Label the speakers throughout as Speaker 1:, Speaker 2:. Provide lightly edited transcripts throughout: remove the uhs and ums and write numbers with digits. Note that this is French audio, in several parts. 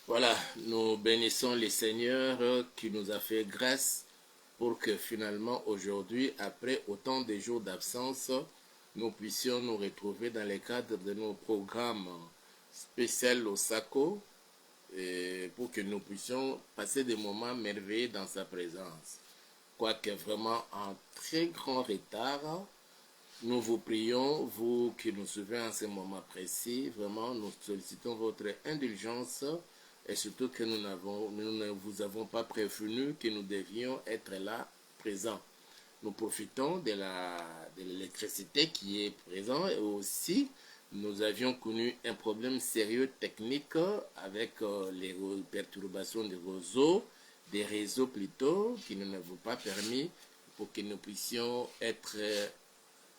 Speaker 1: Voilà, nous bénissons le Seigneur qui nous a fait grâce pour que finalement aujourd'hui, après autant de jours d'absence, nous puissions nous retrouver dans le cadre de nos programmes spéciaux au SACO et pour que nous puissions passer des moments merveilleux dans sa présence. Quoique vraiment en très grand retard, nous vous prions, vous qui nous suivez en ce moment précis, vraiment nous sollicitons votre indulgence et surtout que nous ne vous avons pas prévenu que nous devions être là présents. Nous profitons de l'électricité qui est présente et aussi nous avions connu un problème sérieux technique avec les perturbations des réseaux plutôt, qui ne nous ont pas permis pour que nous puissions être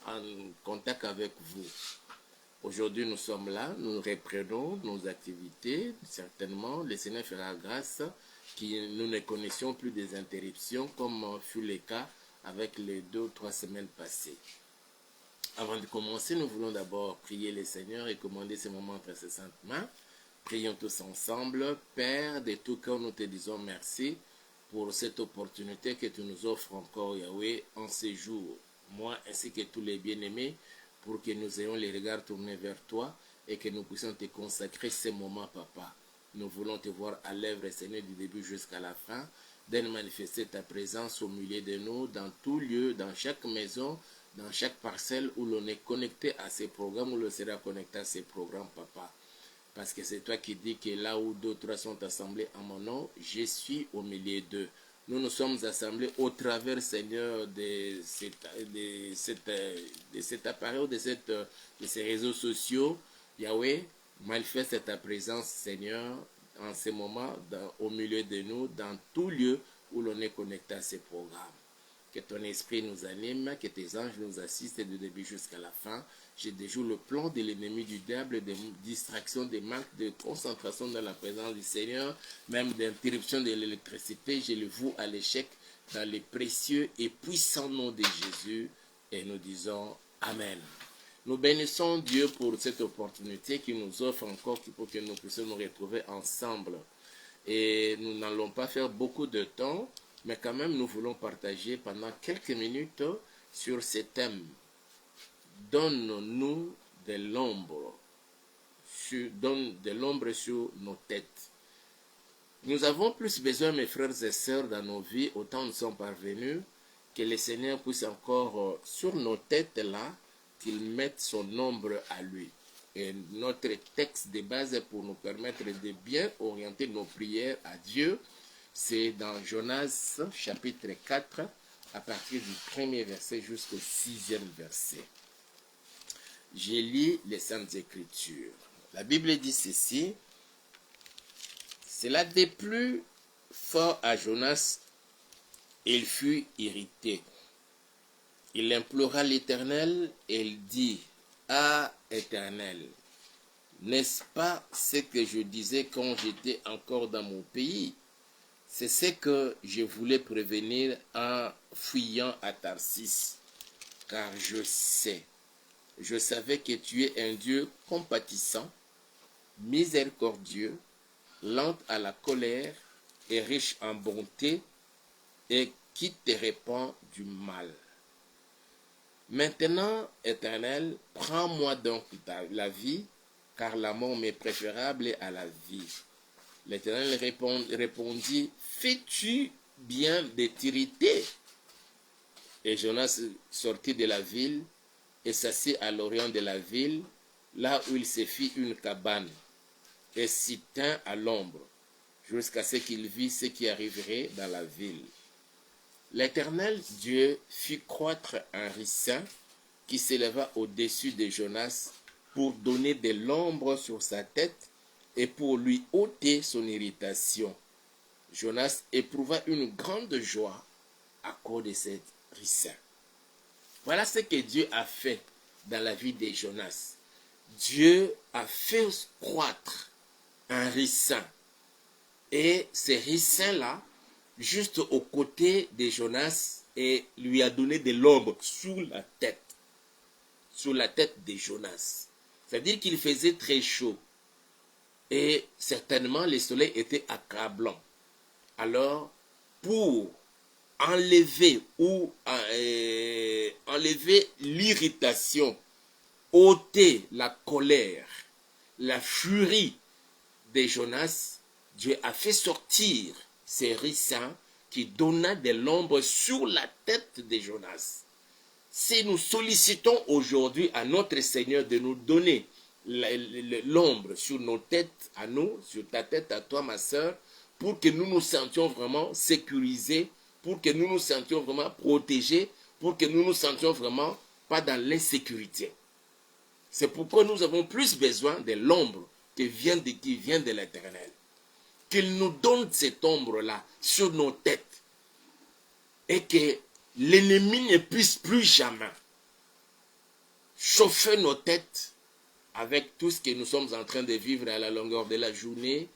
Speaker 1: en contact avec vous. Aujourd'hui, nous sommes là, nous reprenons nos activités. Certainement, le Seigneur fera grâce que nous ne connaissions plus des interruptions comme fut le cas avec les 2 ou 3 semaines passées. Avant de commencer, nous voulons d'abord prier le Seigneur et commander ce moment très saintement. Prions tous ensemble. Père, de tout cœur, nous te disons merci pour cette opportunité que tu nous offres encore, Yahweh, en ces jours. Moi ainsi que tous les bien-aimés, pour que nous ayons les regards tournés vers toi et que nous puissions te consacrer ces moments, Papa. Nous voulons te voir à l'œuvre, Seigneur, du début jusqu'à la fin, de manifester ta présence au milieu de nous, dans tout lieu, dans chaque maison, dans chaque parcelle où l'on est connecté à ces programmes, où l'on sera connecté à ces programmes, Papa. Parce que c'est toi qui dis que là où 2 ou 3 sont assemblés en mon nom, je suis au milieu d'eux. Nous nous sommes assemblés au travers, Seigneur, de cet appareil, de ces réseaux sociaux. Yahweh, manifeste ta présence, Seigneur, en ce moment, au milieu de nous, dans tout lieu où l'on est connecté à ces programmes. Que ton esprit nous anime, que tes anges nous assistent du début jusqu'à la fin. Je déjoue le plan de l'ennemi du diable, de distraction, de manque de concentration dans la présence du Seigneur, même d'interruption de l'électricité. Je le voue à l'échec dans le précieux et puissant nom de Jésus. Et nous disons Amen. Nous bénissons Dieu pour cette opportunité qu'il nous offre encore pour que nous puissions nous retrouver ensemble. Et nous n'allons pas faire beaucoup de temps, mais quand même nous voulons partager pendant quelques minutes sur ce thème. Donne-nous de l'ombre, donne de l'ombre sur nos têtes. Nous avons plus besoin, mes frères et sœurs, dans nos vies, autant nous sommes parvenus, que le Seigneur puisse encore, sur nos têtes là, qu'il mette son ombre à lui. Et notre texte de base pour nous permettre de bien orienter nos prières à Dieu, c'est dans Jonas chapitre 4, à partir du 1er verset jusqu'au 6e verset. J'ai lu les Saintes Écritures. La Bible dit ceci: cela déplut fort à Jonas, et il fut irrité. Il implora l'Éternel et il dit: ah, Éternel, n'est-ce pas ce que je disais quand j'étais encore dans mon pays? C'est ce que je voulais prévenir en fuyant à Tarsis, car je savais que tu es un Dieu compatissant, miséricordieux, lent à la colère et riche en bonté, et qui te répand du mal. Maintenant, Éternel, prends-moi donc la vie, car la mort m'est préférable à la vie. L'Éternel répondit: fais-tu bien de t'irriter? Et Jonas sortit de la ville et s'assit à l'orient de la ville, là où il se fit une cabane, et s'y tint à l'ombre, jusqu'à ce qu'il vît ce qui arriverait dans la ville. L'Éternel Dieu fit croître un ricin qui s'éleva au-dessus de Jonas pour donner de l'ombre sur sa tête et pour lui ôter son irritation. Jonas éprouva une grande joie à cause de ce ricin. Voilà ce que Dieu a fait dans la vie de Jonas. Dieu a fait croître un ricin. Et ce ricin-là, juste aux côtés de Jonas, et lui a donné de l'ombre sur la tête de Jonas. C'est-à-dire qu'il faisait très chaud. Et certainement, le soleil était accablant. Alors, pour enlever enlever l'irritation, ôter la colère, la furie de Jonas, Dieu a fait sortir ces rissins qui donna de l'ombre sur la tête de Jonas. Si nous sollicitons aujourd'hui à notre Seigneur de nous donner l'ombre sur nos têtes à nous, sur ta tête à toi, ma soeur, pour que nous nous sentions vraiment sécurisés, pour que nous nous sentions vraiment protégés, pour que nous nous sentions vraiment pas dans l'insécurité. C'est pourquoi nous avons plus besoin de l'ombre qui vient de l'Éternel. Qu'il nous donne cette ombre-là sur nos têtes et que l'ennemi ne puisse plus jamais chauffer nos têtes avec tout ce que nous sommes en train de vivre à la longueur de la journée,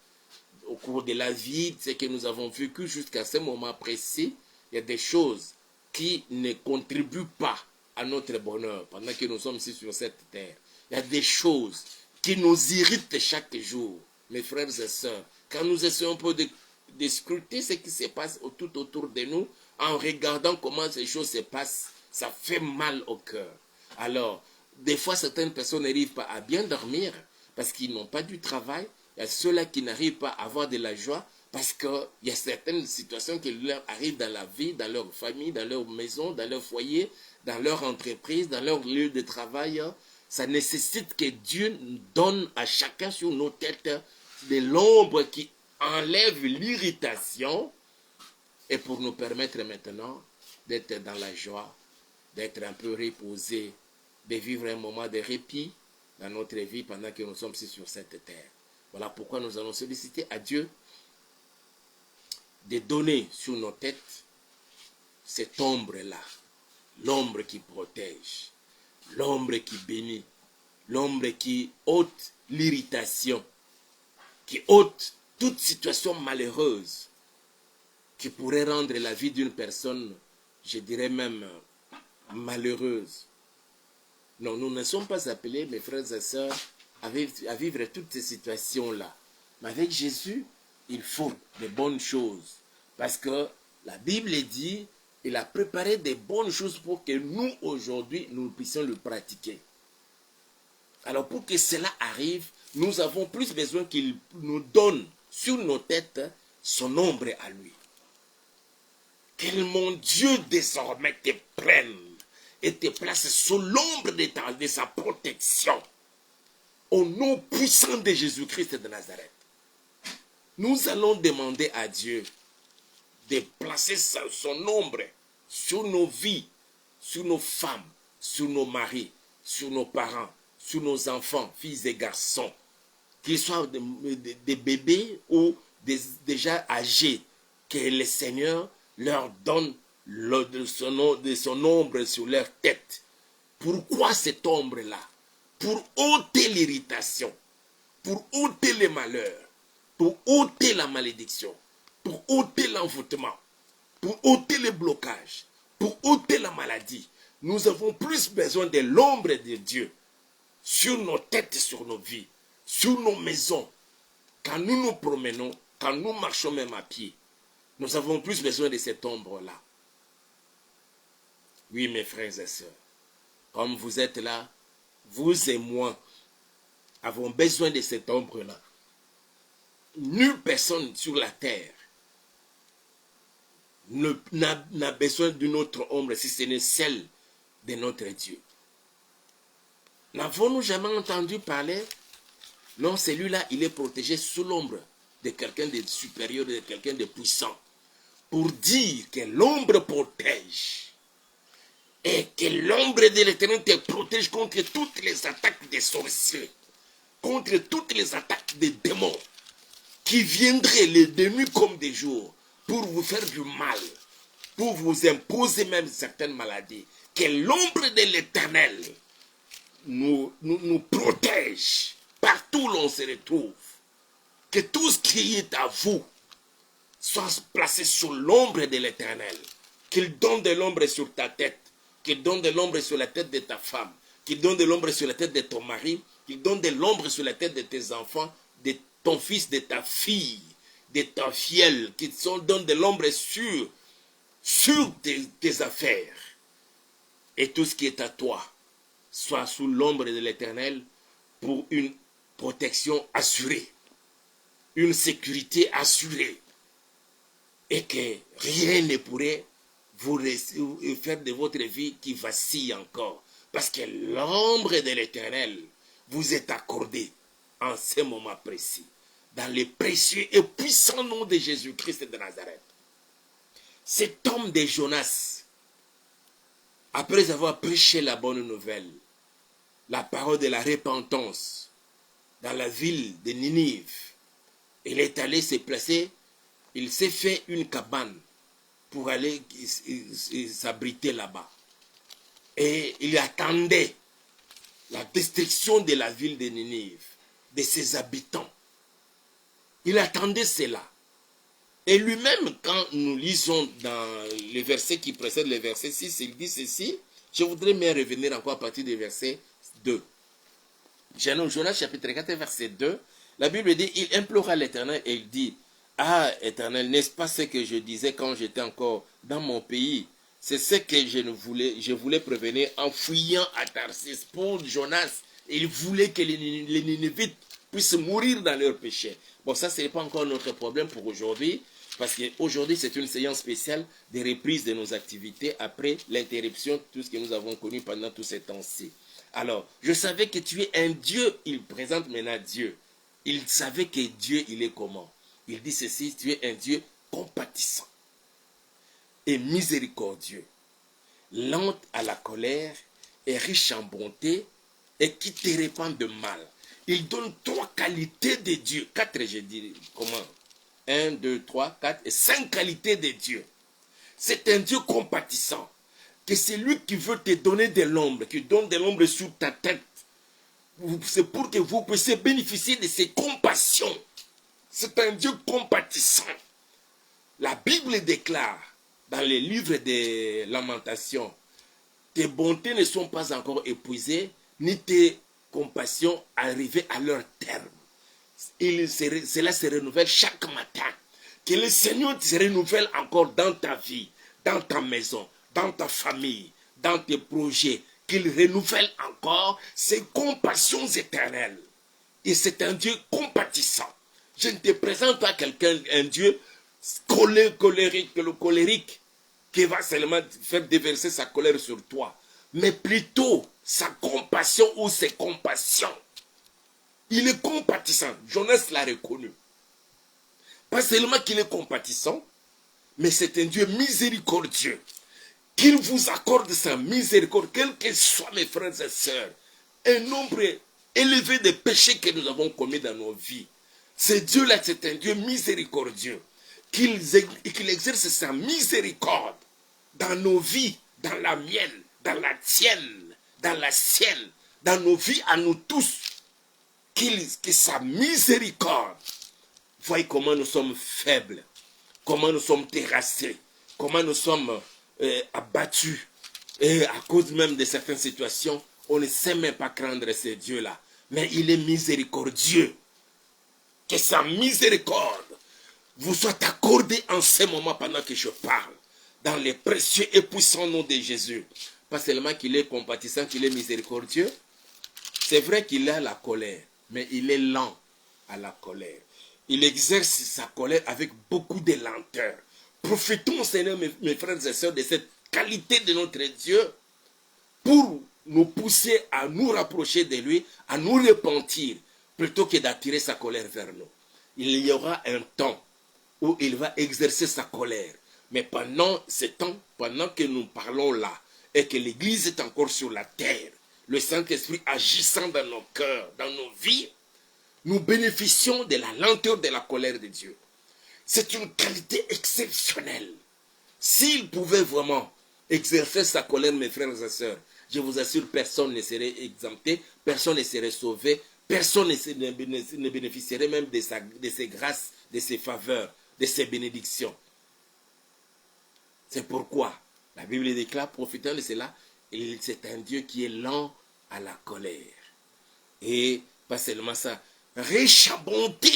Speaker 1: au cours de la vie, ce que nous avons vécu jusqu'à ce moment précis. Il y a des choses qui ne contribuent pas à notre bonheur pendant que nous sommes ici sur cette terre. Il y a des choses qui nous irritent chaque jour, mes frères et sœurs. Quand nous essayons un peu de scruter ce qui se passe tout autour de nous, en regardant comment ces choses se passent, ça fait mal au cœur. Alors, des fois, certaines personnes n'arrivent pas à bien dormir parce qu'ils n'ont pas du travail. Il y a ceux-là qui n'arrivent pas à avoir de la joie parce qu'il y a certaines situations qui leur arrivent dans la vie, dans leur famille, dans leur maison, dans leur foyer, dans leur entreprise, dans leur lieu de travail. Ça nécessite que Dieu donne à chacun sur nos têtes de l'ombre qui enlève l'irritation et pour nous permettre maintenant d'être dans la joie, d'être un peu reposé, de vivre un moment de répit dans notre vie pendant que nous sommes ici sur cette terre. Voilà pourquoi nous allons solliciter à Dieu de donner sur nos têtes cette ombre-là, l'ombre qui protège, l'ombre qui bénit, l'ombre qui ôte l'irritation, qui ôte toute situation malheureuse qui pourrait rendre la vie d'une personne, je dirais même, malheureuse. Non, nous ne sommes pas appelés, mes frères et sœurs, à vivre toutes ces situations-là. Mais avec Jésus, il faut de bonnes choses. Parce que la Bible dit, il a préparé des bonnes choses pour que nous, aujourd'hui, nous puissions le pratiquer. Alors, pour que cela arrive, nous avons plus besoin qu'il nous donne sur nos têtes son ombre à lui. Que mon Dieu désormais te prenne et te place sous l'ombre de sa protection. Au nom puissant de Jésus-Christ de Nazareth. Nous allons demander à Dieu de placer son ombre sur nos vies, sur nos femmes, sur nos maris, sur nos parents, sur nos enfants, filles et garçons, qu'ils soient des bébés ou déjà âgés, que le Seigneur leur donne de son ombre sur leur tête. Pourquoi cette ombre-là? Pour ôter l'irritation, pour ôter les malheurs, pour ôter la malédiction, pour ôter l'envoûtement, pour ôter les blocages, pour ôter la maladie. Nous avons plus besoin de l'ombre de Dieu sur nos têtes, sur nos vies, sur nos maisons. Quand nous nous promenons, quand nous marchons même à pied, nous avons plus besoin de cette ombre-là. Oui, mes frères et sœurs, comme vous êtes là, vous et moi avons besoin de cette ombre-là. Nulle personne sur la terre n'a besoin d'une autre ombre si ce n'est celle de notre Dieu. N'avons-nous jamais entendu parler? Non, celui-là, il est protégé sous l'ombre de quelqu'un de supérieur, de quelqu'un de puissant. Pour dire que l'ombre protège. Et que l'ombre de l'Éternel te protège contre toutes les attaques des sorciers, contre toutes les attaques des démons qui viendraient les de nuit comme des jours pour vous faire du mal, pour vous imposer même certaines maladies. Que l'ombre de l'Éternel nous protège partout où l'on se retrouve. Que tout ce qui est à vous soit placé sous l'ombre de l'Éternel. Qu'il donne de l'ombre sur ta tête. Qu'il donne de l'ombre sur la tête de ta femme, qu'il donne de l'ombre sur la tête de ton mari, qu'il donne de l'ombre sur la tête de tes enfants, de ton fils, de ta fille, de ta fielle, qui donnent de l'ombre sur tes affaires. Et tout ce qui est à toi, soit sous l'ombre de l'Éternel pour une protection assurée, une sécurité assurée, et que rien ne pourrait vous faire de votre vie qui vacille encore. Parce que l'ombre de l'Éternel vous est accordée en ce moment précis, dans le précieux et puissant nom de Jésus-Christ de Nazareth. Cet homme de Jonas, après avoir prêché la bonne nouvelle, la parole de la repentance, dans la ville de Ninive, il est allé se placer, il s'est fait une cabane pour aller s'abriter là-bas. Et il attendait la destruction de la ville de Ninive, de ses habitants. Il attendait cela. Et lui-même, quand nous lisons dans les versets qui précèdent le verset 6, il dit ceci. Je voudrais même revenir encore à partir du verset 2. Jonas chapitre 4, verset 2. La Bible dit, il implora l'Éternel et il dit, ah, Éternel, n'est-ce pas ce que je disais quand j'étais encore dans mon pays? C'est ce que je voulais prévenir en fuyant à Tarsis pour Jonas. Il voulait que les Ninivites puissent mourir dans leur péché. Bon, ça, ce n'est pas encore notre problème pour aujourd'hui, parce qu'aujourd'hui, c'est une séance spéciale de reprise de nos activités après l'interruption de tout ce que nous avons connu pendant tous ces temps-ci. Alors, je savais que tu es un Dieu, il présente maintenant Dieu. Il savait que Dieu, il est comment? Il dit ceci, tu es un Dieu compatissant et miséricordieux, lent à la colère et riche en bonté et qui te répand de mal. Il donne 3 qualités de Dieu. 4, je dis, comment? 1, 2, 3, 4 et 5 qualités de Dieu. C'est un Dieu compatissant. Que c'est lui qui veut te donner de l'ombre, qui donne de l'ombre sur ta tête. C'est pour que vous puissiez bénéficier de ses compassions. C'est un Dieu compatissant. La Bible déclare dans les livres des Lamentations, tes bontés ne sont pas encore épuisées, ni tes compassions arrivées à leur terme. Cela se renouvelle chaque matin. Que le Seigneur se renouvelle encore dans ta vie, dans ta maison, dans ta famille, dans tes projets. Qu'il renouvelle encore ses compassions éternelles. Et c'est un Dieu compatissant. Je ne te présente pas quelqu'un, un Dieu colérique, qui va seulement faire déverser sa colère sur toi, mais plutôt sa compassion ou ses compassions. Il est compatissant. Jonas l'a reconnu. Pas seulement qu'il est compatissant, mais c'est un Dieu miséricordieux. Qu'il vous accorde sa miséricorde, quels que soient mes frères et sœurs, un nombre élevé de péchés que nous avons commis dans nos vies. Ce Dieu-là, c'est un Dieu miséricordieux. Qu'il exerce sa miséricorde dans nos vies, dans la mienne, dans la tienne, dans la sienne, dans nos vies à nous tous. Que sa miséricorde, voyez comment nous sommes faibles, comment nous sommes terrassés, comment nous sommes abattus, et à cause même de certaines situations, on ne sait même pas craindre ce Dieu-là. Mais il est miséricordieux. Que sa miséricorde vous soit accordée en ce moment pendant que je parle, dans les précieux et puissants noms de Jésus. Pas seulement qu'il est compatissant, qu'il est miséricordieux. C'est vrai qu'il a la colère, mais il est lent à la colère. Il exerce sa colère avec beaucoup de lenteur. Profitons, Seigneur, mes frères et sœurs, de cette qualité de notre Dieu pour nous pousser à nous rapprocher de lui, à nous repentir, plutôt que d'attirer sa colère vers nous. Il y aura un temps où il va exercer sa colère. Mais pendant ce temps, pendant que nous parlons là, et que l'Église est encore sur la terre, le Saint-Esprit agissant dans nos cœurs, dans nos vies, nous bénéficions de la lenteur de la colère de Dieu. C'est une qualité exceptionnelle. S'il pouvait vraiment exercer sa colère, mes frères et sœurs, je vous assure, personne ne serait exempté, personne ne serait sauvé, personne ne bénéficierait même de ses grâces, de ses faveurs, de ses bénédictions. C'est pourquoi la Bible déclare, profitant de cela, c'est un Dieu qui est lent à la colère. Et pas seulement ça, riche en bonté.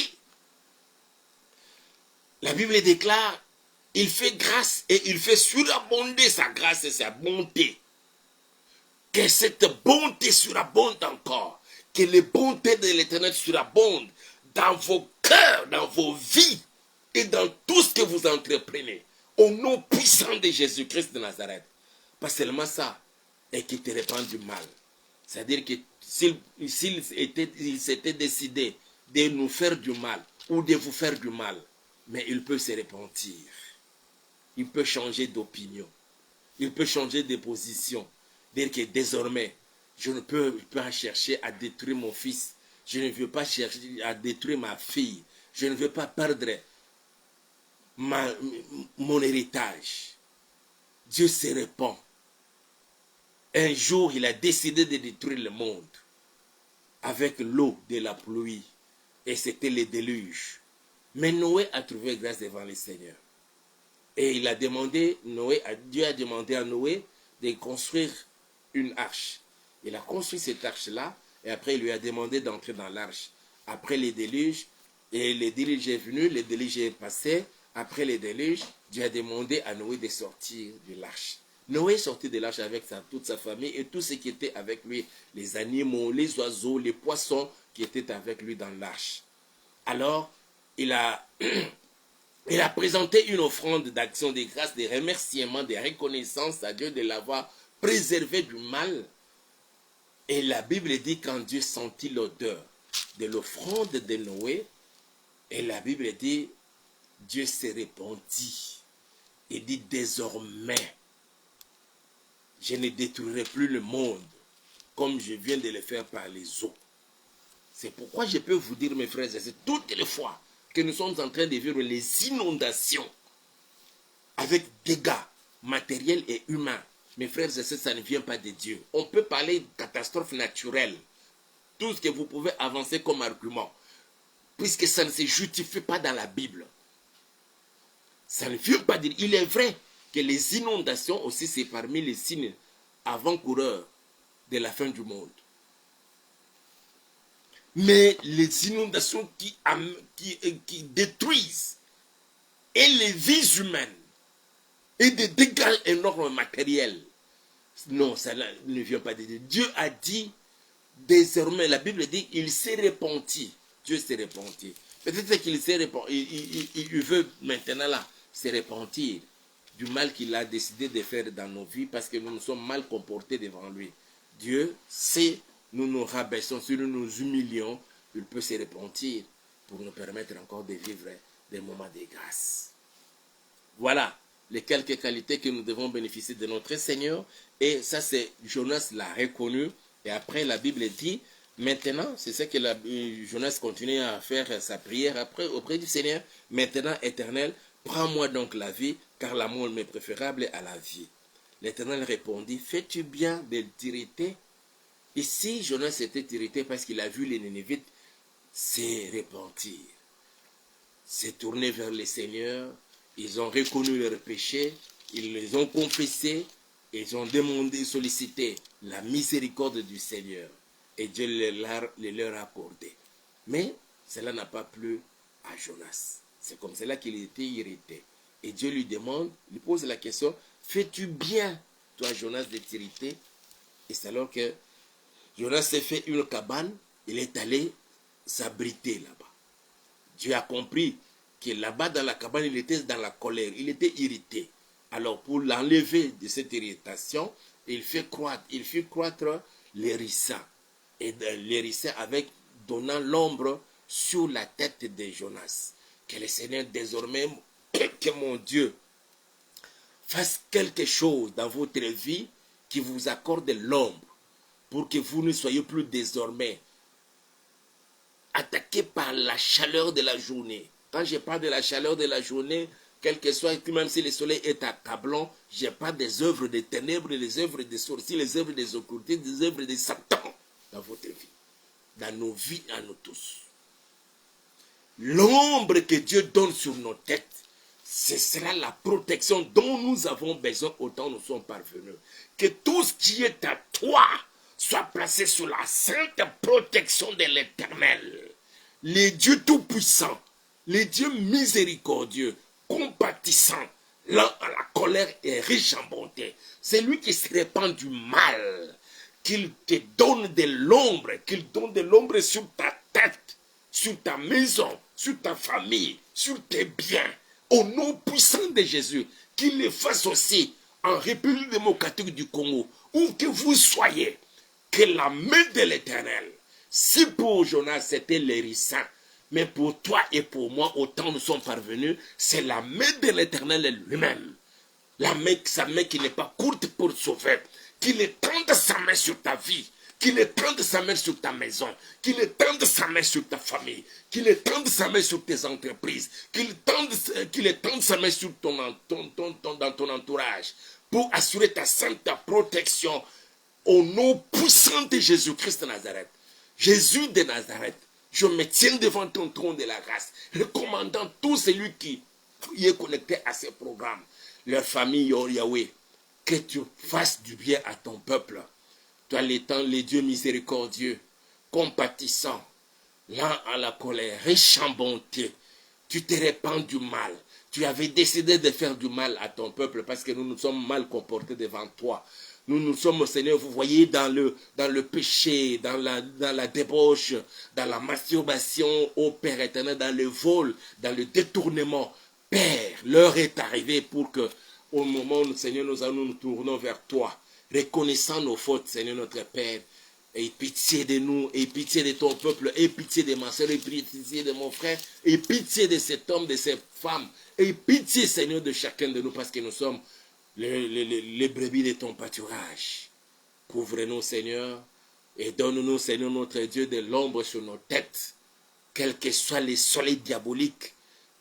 Speaker 1: La Bible déclare, il fait grâce et il fait surabonder sa grâce et sa bonté. Que cette bonté surabonde encore. Que les bontés de l'Éternel surabondent dans vos cœurs, dans vos vies et dans tout ce que vous entreprenez. Au nom puissant de Jésus-Christ de Nazareth. Pas seulement ça, et qui te répand du mal. C'est-à-dire que s'il s'était décidé de nous faire du mal ou de vous faire du mal, mais il peut se repentir. Il peut changer d'opinion. Il peut changer de position. Dire que désormais, je ne peux pas chercher à détruire mon fils. Je ne veux pas chercher à détruire ma fille. Je ne veux pas perdre mon héritage. Dieu se répand. Un jour, il a décidé de détruire le monde avec l'eau de la pluie. Et c'était le déluge. Mais Noé a trouvé grâce devant le Seigneur. Et il a demandé, Dieu a demandé à Noé de construire une arche. Il a construit cette arche-là, et après il lui a demandé d'entrer dans l'arche. Après les déluges, et le déluge est venu, le déluge est passé. Après le déluge, Dieu a demandé à Noé de sortir de l'arche. Noé est sorti de l'arche avec toute sa famille et tout ce qui était avec lui, les animaux, les oiseaux, les poissons qui étaient avec lui dans l'arche. Alors, il a présenté une offrande d'action de grâce, de remerciement, de reconnaissance à Dieu de l'avoir préservé du mal. Et la Bible dit quand Dieu sentit l'odeur de l'offrande de Noé, et la Bible dit, Dieu se répandit. Il dit désormais, je ne détruirai plus le monde comme je viens de le faire par les eaux. C'est pourquoi je peux vous dire, mes frères et sœurs, toutes les fois que nous sommes en train de vivre les inondations avec dégâts matériels et humains, mes frères et sœurs, ça ne vient pas de Dieu. On peut parler de catastrophes naturelles, tout ce que vous pouvez avancer comme argument, puisque ça ne se justifie pas dans la Bible. Ça ne vient pas dire. Il est vrai que les inondations aussi, c'est parmi les signes avant-coureurs de la fin du monde. Mais les inondations qui détruisent et les vies humaines et des dégâts énormes matériels, non, ça ne vient pas de Dieu. Dieu a dit, désormais, la Bible dit, il s'est repenti. Dieu s'est repenti. Peut-être qu'il s'est repenti, il veut maintenant là se repentir du mal qu'il a décidé de faire dans nos vies parce que nous nous sommes mal comportés devant lui. Dieu sait, nous nous rabaissons, si nous nous humilions, il peut se repentir pour nous permettre encore de vivre des moments de grâce. Voilà les quelques qualités que nous devons bénéficier de notre Seigneur. Et ça, c'est Jonas l'a reconnu. Et après, la Bible dit, maintenant, c'est ce que Jonas continue à faire sa prière après, auprès du Seigneur. Maintenant, Éternel, prends-moi donc la vie, car la mort m'est préférable à la vie. L'Éternel répondit, fais-tu bien de t'irriter? Ici, Jonas s'était irrité parce qu'il a vu les Nénévites se repentir, se tourner vers le Seigneur. Ils ont reconnu leurs péchés, ils les ont confessés, ils ont demandé, sollicité la miséricorde du Seigneur. Et Dieu les leur a accordé. Mais cela n'a pas plu à Jonas. C'est comme cela qu'il était irrité. Et Dieu lui demande, lui pose la question, fais-tu bien, toi Jonas, de t'irriter? Et c'est alors que Jonas s'est fait une cabane, il est allé s'abriter là-bas. Dieu a compris que là-bas dans la cabane, il était dans la colère, il était irrité. Alors pour l'enlever de cette irritation, il fit croître l'hérisson. Et l'hérisson avec donnant l'ombre sur la tête de Jonas. Que le Seigneur désormais, que mon Dieu fasse quelque chose dans votre vie qui vous accorde l'ombre pour que vous ne soyez plus désormais attaqué par la chaleur de la journée. Quand je parle de la chaleur de la journée, quel que soit, même si le soleil est accablant, je parle des œuvres des ténèbres, les œuvres des sorciers, les œuvres des occultés, des œuvres de Satan dans votre vie, dans nos vies à nous tous. L'ombre que Dieu donne sur nos têtes, ce sera la protection dont nous avons besoin autant nous sommes parvenus. Que tout ce qui est à toi soit placé sous la sainte protection de l'Éternel. Le Dieu Tout-Puissant, le Dieu miséricordieux, compatissant, lent à la colère et riche en bonté. C'est lui qui se répand du mal, qu'il te donne de l'ombre, qu'il donne de l'ombre sur ta tête, sur ta maison, sur ta famille, sur tes biens. Au nom puissant de Jésus, qu'il le fasse aussi en République démocratique du Congo, où que vous soyez, que la main de l'Éternel, si pour Jonas c'était l'hérisson, mais pour toi et pour moi, autant nous sommes parvenus, c'est la main de l'Éternel lui-même. Sa main qui n'est pas courte pour sauver, qu'il étende sa main sur ta vie, qu'il étende sa main sur ta maison, qu'il étende sa main sur ta famille, qu'il étende sa main sur tes entreprises, qu'il étende sa main sur dans ton entourage, pour assurer ta sainte protection, au nom puissant de Jésus-Christ de Nazareth. Jésus de Nazareth, je me tiens devant ton trône de la grâce, recommandant tout celui qui est connecté à ces programmes, leur famille, oh Yahweh, que tu fasses du bien à ton peuple. Toi, les dieux miséricordieux, compatissants, lent à la colère, riche en bonté, tu te répands du mal. Tu avais décidé de faire du mal à ton peuple parce que nous nous sommes mal comportés devant toi. Nous nous sommes, Seigneur, vous voyez, dans le péché, dans la débauche, dans la masturbation, ô Père éternel, dans le vol, dans le détournement. Père, l'heure est arrivée pour que, au moment où, Seigneur, nous tournons vers toi, reconnaissant nos fautes, Seigneur, notre Père, et pitié de nous, et pitié de ton peuple, et pitié de ma soeur, et pitié de mon frère, et pitié de cet homme, de cette femme, et pitié, Seigneur, de chacun de nous, parce que nous sommes les brebis de ton pâturage. Couvre-nous, Seigneur, et donne-nous, Seigneur, notre Dieu, de l'ombre sur nos têtes, quels que soient les soleils diaboliques,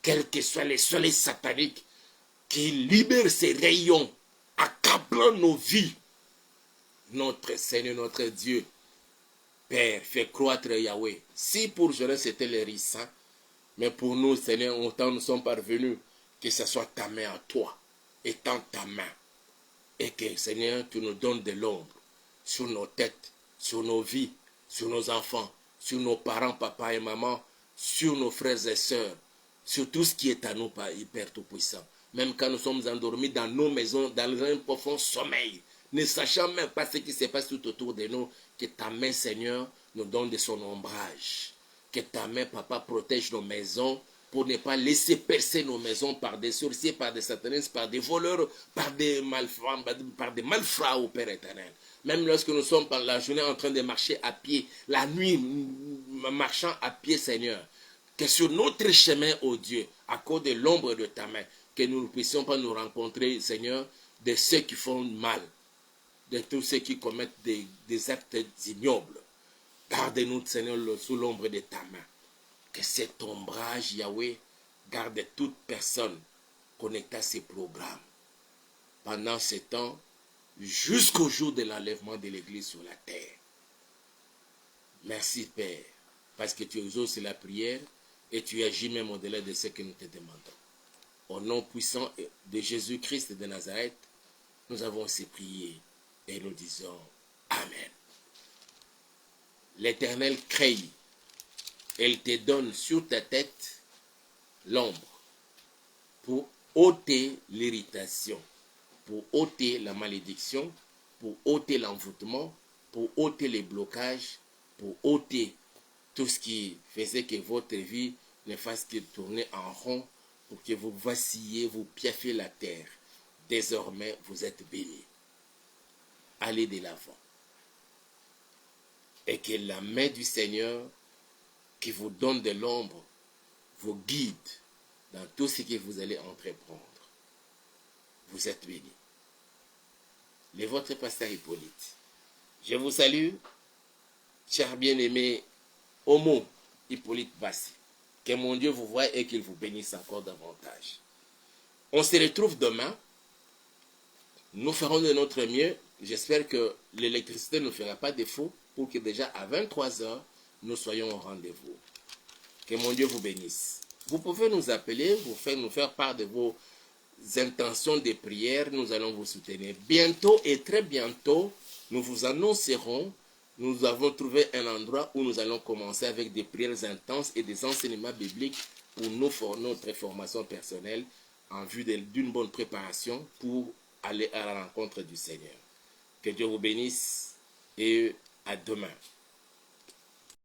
Speaker 1: quels que soient les soleils sataniques, qui libèrent ces rayons, accablant nos vies. Notre Seigneur, notre Dieu, Père, fais croître Yahweh. Si pour Jonas c'était l'hérisson, mais pour nous, Seigneur, autant nous sommes parvenus, que ce soit ta main à toi, étant ta main. Et que, Seigneur, tu nous donnes de l'ombre sur nos têtes, sur nos vies, sur nos enfants, sur nos parents, papa et maman, sur nos frères et sœurs, sur tout ce qui est à nous, Père Tout-Puissant. Même quand nous sommes endormis dans nos maisons, dans un profond sommeil, ne sachant même pas ce qui se passe tout autour de nous, que ta main, Seigneur, nous donne de son ombrage. Que ta main, Papa, protège nos maisons pour ne pas laisser percer nos maisons par des sorciers, par des satanistes, par des voleurs, par des malfrats, au Père éternel. Même lorsque nous sommes par la journée en train de marcher à pied, la nuit marchant à pied, Seigneur, que sur notre chemin, ô Dieu, à cause de l'ombre de ta main, que nous ne puissions pas nous rencontrer, Seigneur, de ceux qui font mal, de tous ceux qui commettent des actes ignobles. Garde-nous, Seigneur, sous l'ombre de ta main. Que cet ombrage, Yahweh, garde toute personne connectée à ces programmes. Pendant ce temps, jusqu'au jour de l'enlèvement de l'Église sur la terre. Merci, Père, parce que tu exauces la prière et tu agis même au-delà de ce que nous te demandons. Au nom puissant de Jésus-Christ de Nazareth, nous avons aussi prié et nous disons Amen. L'Éternel crée, elle te donne sur ta tête l'ombre pour ôter l'irritation, pour ôter la malédiction, pour ôter l'envoûtement, pour ôter les blocages, pour ôter tout ce qui faisait que votre vie ne fasse que tourner en rond, pour que vous vacillez, vous piaffez la terre. Désormais, vous êtes bénis. Allez de l'avant. Et que la main du Seigneur qui vous donne de l'ombre vous guide dans tout ce que vous allez entreprendre. Vous êtes bénis. Le votre pasteur Hippolyte. Je vous salue, cher bien-aimé Homo Hippolyte Bassi. Que mon Dieu vous voie et qu'il vous bénisse encore davantage. On se retrouve demain. Nous ferons de notre mieux. J'espère que l'électricité ne fera pas défaut pour que déjà à 23h, nous soyons au rendez-vous. Que mon Dieu vous bénisse. Vous pouvez nous appeler, nous faire part de vos intentions de prière. Nous allons vous soutenir. Bientôt et très bientôt, nous vous annoncerons. Nous avons trouvé un endroit où nous allons commencer avec des prières intenses et des enseignements bibliques pour notre formation personnelle en vue d'une bonne préparation pour aller à la rencontre du Seigneur. Que Dieu vous bénisse et à demain.